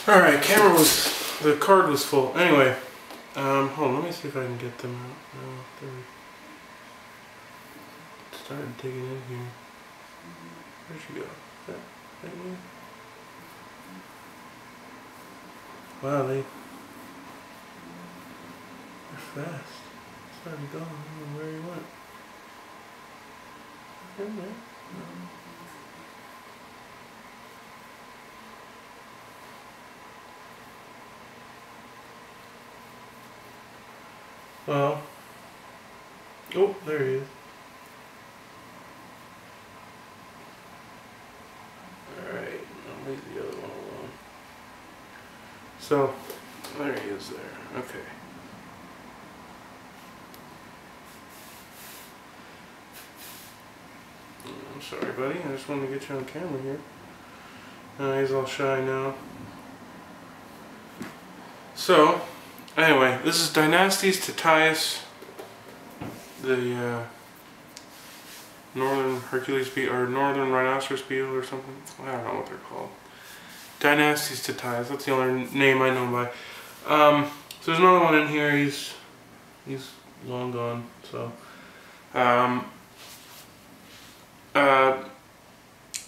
Alright, the card was full. Anyway, hold on, let me see if I can get them out. No, they're starting digging in here. Where'd she go? Is that right here? Wow, they're fast. It's starting to go. I don't know where he went. In there? No. Well, oh, there he is. Alright, I'll leave the other one alone. So, there he is there. Okay. I'm sorry, buddy. I just wanted to get you on camera here. He's all shy now. So, anyway, this is Dynastes titius, the northern Hercules beetle, or northern rhinoceros beetle or something. I don't know what they're called. Dynastes titius, that's the only name I know by. So there's another one in here, he's long gone, so.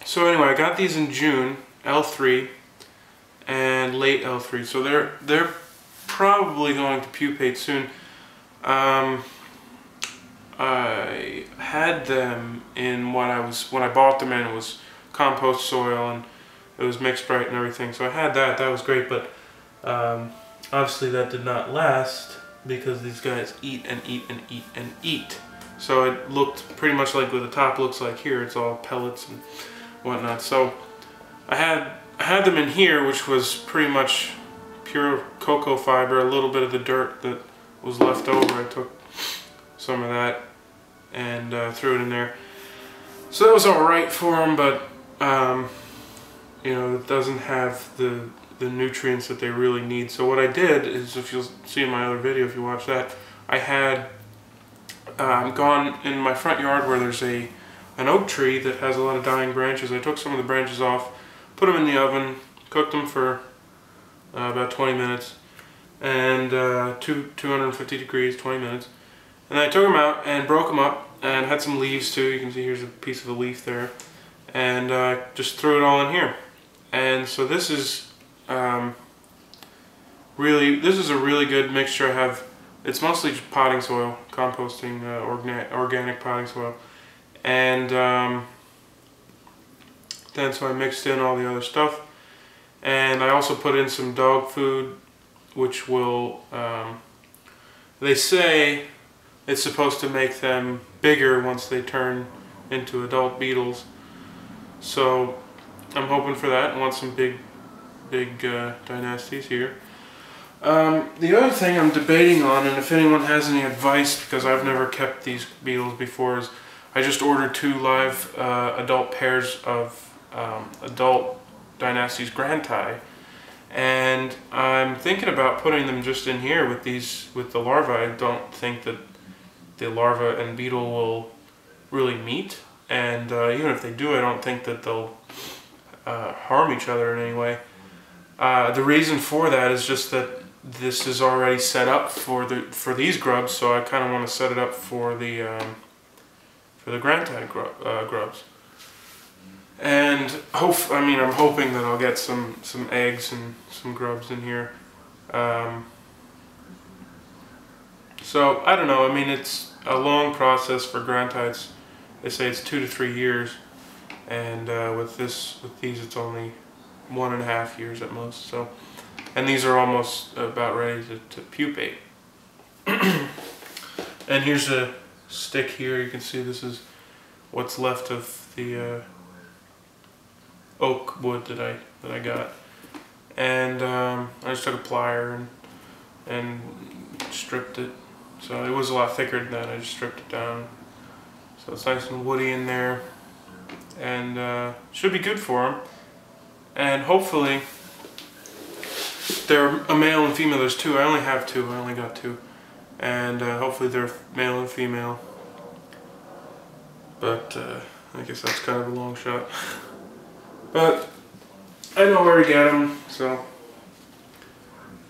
So anyway, I got these in June, L3, and late L3, so they're probably going to pupate soon. I had them in when I bought them in, it was compost soil and it was mixed right and everything, so I had that was great, but obviously that did not last because these guys eat and eat and eat and eat. So it looked pretty much like what the top looks like here. It's all pellets and whatnot. So I had them in here, which was pretty much pure cocoa fiber, a little bit of the dirt that was left over. I took some of that and threw it in there. So that was all right for them, but you know, it doesn't have the nutrients that they really need. So what I did is, if you'll see in my other video, if you watch that, I had gone in my front yard where there's an oak tree that has a lot of dying branches. I took some of the branches off, put them in the oven, cooked them for about 20 minutes, and 250 degrees, 20 minutes. And then I took them out and broke them up and had some leaves too. You can see here's a piece of a leaf there. And just threw it all in here. And so this is a really good mixture. I have, it's mostly just potting soil, composting, organic potting soil. And then so I mixed in all the other stuff. And I also put in some dog food, which will, they say it's supposed to make them bigger once they turn into adult beetles. So I'm hoping for that. I want some big Dynastes here. The other thing I'm debating on, and if anyone has any advice, because I've never kept these beetles before, is I just ordered 2 live adult pairs of adult Dynastes granti, and I'm thinking about putting them just in here with the larvae. I don't think that the larva and beetle will really meet, and even if they do, I don't think that they'll harm each other in any way. The reason for that is just that this is already set up for these grubs, so I kind of want to set it up for the granti grubs. And I'm hoping that I'll get some eggs and some grubs in here. So I don't know. I mean, it's a long process for grantites. They say it's 2 to 3 years, and with these it's only 1.5 years at most. So, and these are almost about ready to pupate. And here's a stick here. You can see this is what's left of the oak wood that I got. And I just took a plier and stripped it. So it was a lot thicker than that. I just stripped it down. So it's nice and woody in there, and should be good for them. And hopefully, they're a male and female. There's 2. I only have 2. I only got 2, and hopefully they're male and female. But I guess that's kind of a long shot. But I know where to get them, so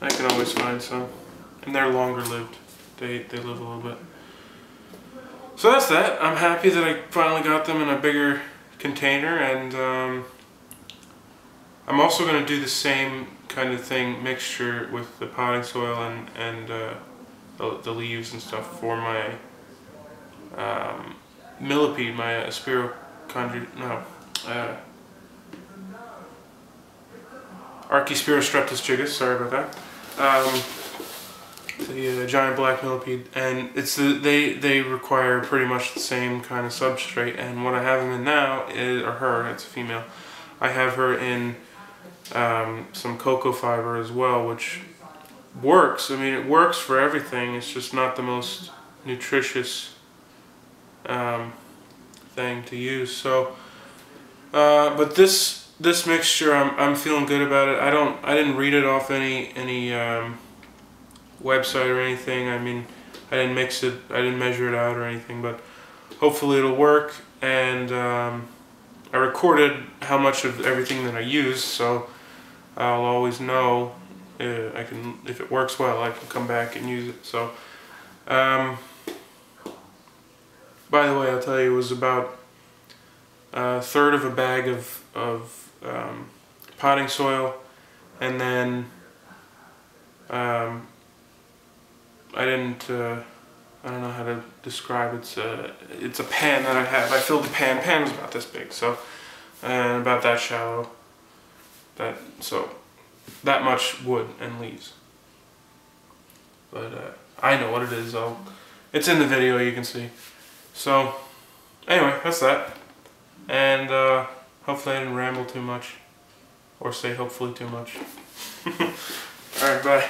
I can always find some. And they're longer lived. They live a little bit. So that's that. I'm happy that I finally got them in a bigger container, and I'm also going to do the same kind of thing, mixture with the potting soil and the leaves and stuff for my millipede, my Archispirostreptus gigas, sorry about that. The giant black millipede, and they require pretty much the same kind of substrate. And what I have them in now is, or her, it's a female. I have her in some cocoa fiber as well, which works. I mean, it works for everything. It's just not the most nutritious thing to use. So, but this mixture, I'm feeling good about it. I didn't read it off any website or anything. I mean, I didn't mix it, I didn't measure it out or anything, but hopefully it'll work. And I recorded how much of everything that I used, so I'll always know if it works well, I can come back and use it. So by the way, I'll tell you, it was about a third of a bag of potting soil, and then I don't know how to describe it. It's a pan that I have. I filled the pan. Pan was about this big, so and about that shallow. So that much wood and leaves. But I know what it is. It's in the video, you can see. So anyway, that's that. And hopefully I didn't ramble too much, or say hopefully too much. All right, bye.